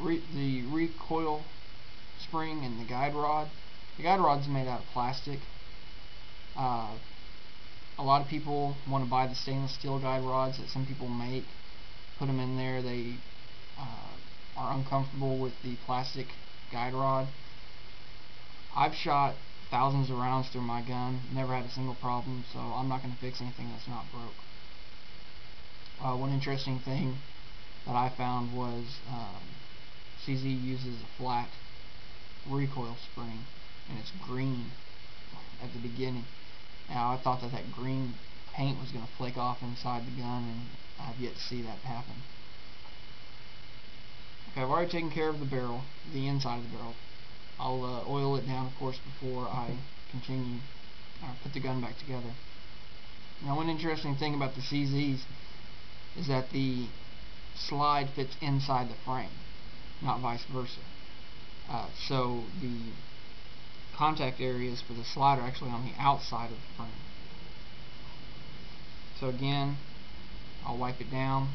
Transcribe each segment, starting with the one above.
the recoil spring and the guide rod. The guide rod's made out of plastic. A lot of people want to buy the stainless steel guide rods that some people make, put them in there. They are uncomfortable with the plastic guide rod. I've shot thousands of rounds through my gun, never had a single problem, so I'm not going to fix anything that's not broke. One interesting thing that I found was CZ uses a flat recoil spring, and it's green at the beginning. Now, I thought that green paint was going to flake off inside the gun, and I've yet to see that happen. Okay, I've already taken care of the barrel, the inside of the barrel. I'll oil it down, of course, before I continue put the gun back together. Now, one interesting thing about the CZs is that the slide fits inside the frame, not vice versa. So the contact areas for the slide are actually on the outside of the frame. So again, I'll wipe it down,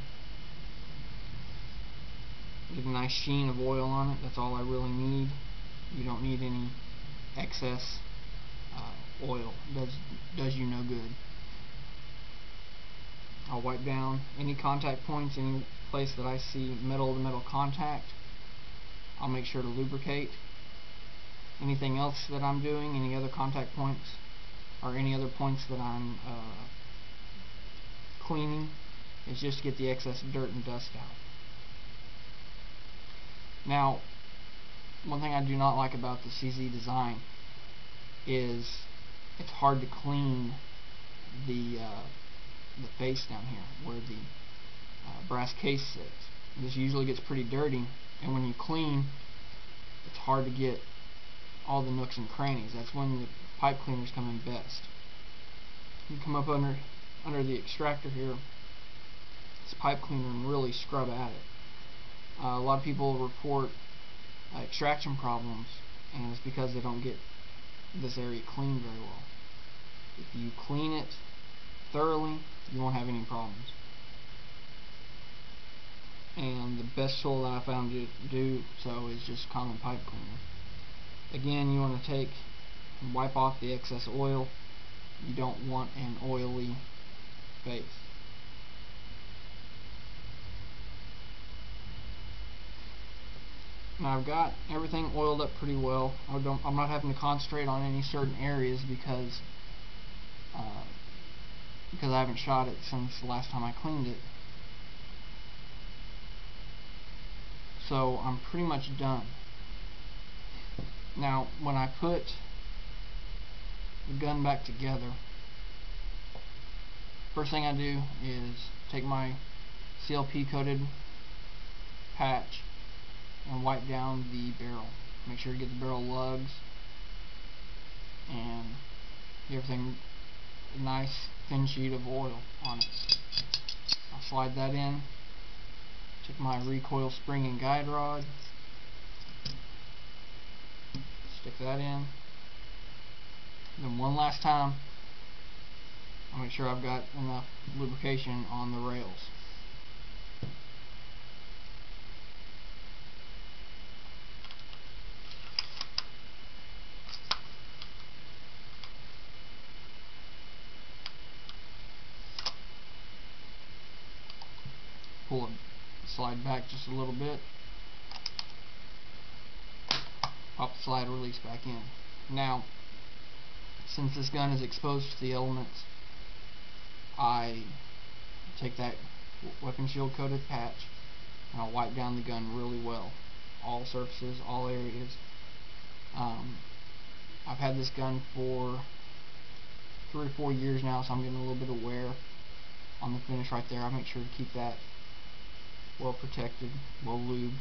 get a nice sheen of oil on it. That's all I really need. You don't need any excess oil. Does you no good. I'll wipe down any contact points, any place that I see metal to metal contact. I'll make sure to lubricate. Anything else that I'm doing, any other contact points or any other points that I'm cleaning, is just to get the excess dirt and dust out. Now, one thing I do not like about the CZ design is it's hard to clean the face down here where the brass case sits. This usually gets pretty dirty, and when you clean, it's hard to get all the nooks and crannies. That's when the pipe cleaners come in best. You come up under the extractor here, this pipe cleaner, and really scrub at it. A lot of people report extraction problems, and it's because they don't get this area cleaned very well. If you clean it thoroughly, you won't have any problems. And the best tool that I found to do so is just common pipe cleaner. Again, you want to take and wipe off the excess oil. You don't want an oily face. Now, I've got everything oiled up pretty well. I'm not having to concentrate on any certain areas because I haven't shot it since the last time I cleaned it. So I'm pretty much done. Now, when I put the gun back together, first thing I do is take my CLP coated patch and wipe down the barrel. Make sure to get the barrel lugs and get everything a nice thin sheet of oil on it. I'll slide that in. Take my recoil spring and guide rod, stick that in. Then one last time, I'll make sure I've got enough lubrication on the rails. Pull it, slide back just a little bit, pop the slide release back in. Now, since this gun is exposed to the elements, I take that weapon shield coated patch and I'll wipe down the gun really well, all surfaces, all areas. I've had this gun for 3 or 4 years now, so I'm getting a little bit of wear on the finish right there. I make sure to keep that well protected, well lubed.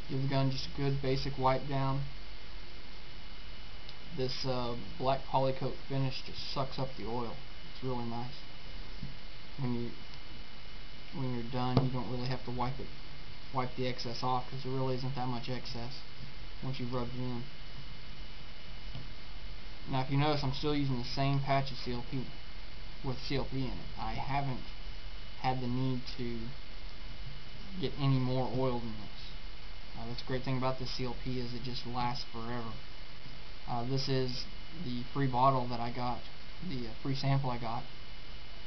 Give the gun just a good basic wipe down. This black polycoat finish just sucks up the oil. It's really nice. When you're done, you don't really have to wipe the excess off, because there really isn't that much excess once you've rubbed it in. Now, if you notice, I'm still using the same patch of CLP with CLP in it. I haven't had the need to get any more oil than this. That's the great thing about this CLP is it just lasts forever. This is the free bottle that I got, the free sample I got,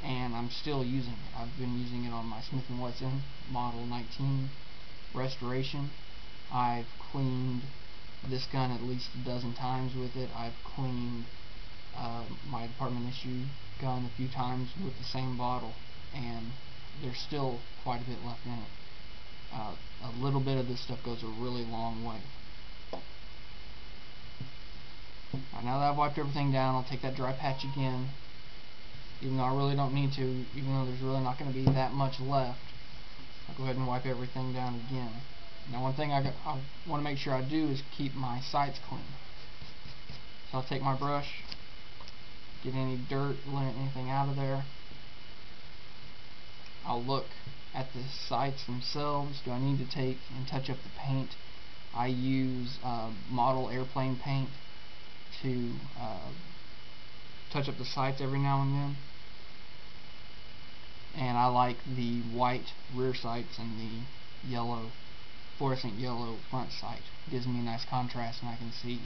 and I'm still using it. I've been using it on my Smith & Wesson Model 19 Restoration. I've cleaned this gun at least a dozen times with it. I've cleaned my department issue gun a few times with the same bottle, and there's still quite a bit left in it. A little bit of this stuff goes a really long way. Now that I've wiped everything down, I'll take that dry patch again, even though I really don't need to, even though there's really not going to be that much left. I'll go ahead and wipe everything down again. Now one thing I want to make sure I do is keep my sights clean. So I'll take my brush, get any dirt, anything out of there. I'll look at the sights themselves. Do I need to take and touch up the paint? I use model airplane paint to touch up the sights every now and then. And I like the white rear sights and the yellow, fluorescent yellow front sight. It gives me a nice contrast, and I can see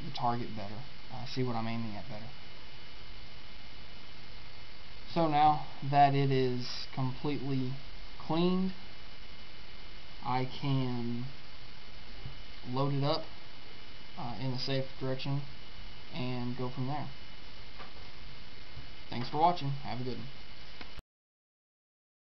the target better. I see what I'm aiming at better. So now that it is completely cleaned, I can load it up in a safe direction and go from there. Thanks for watching. Have a good one.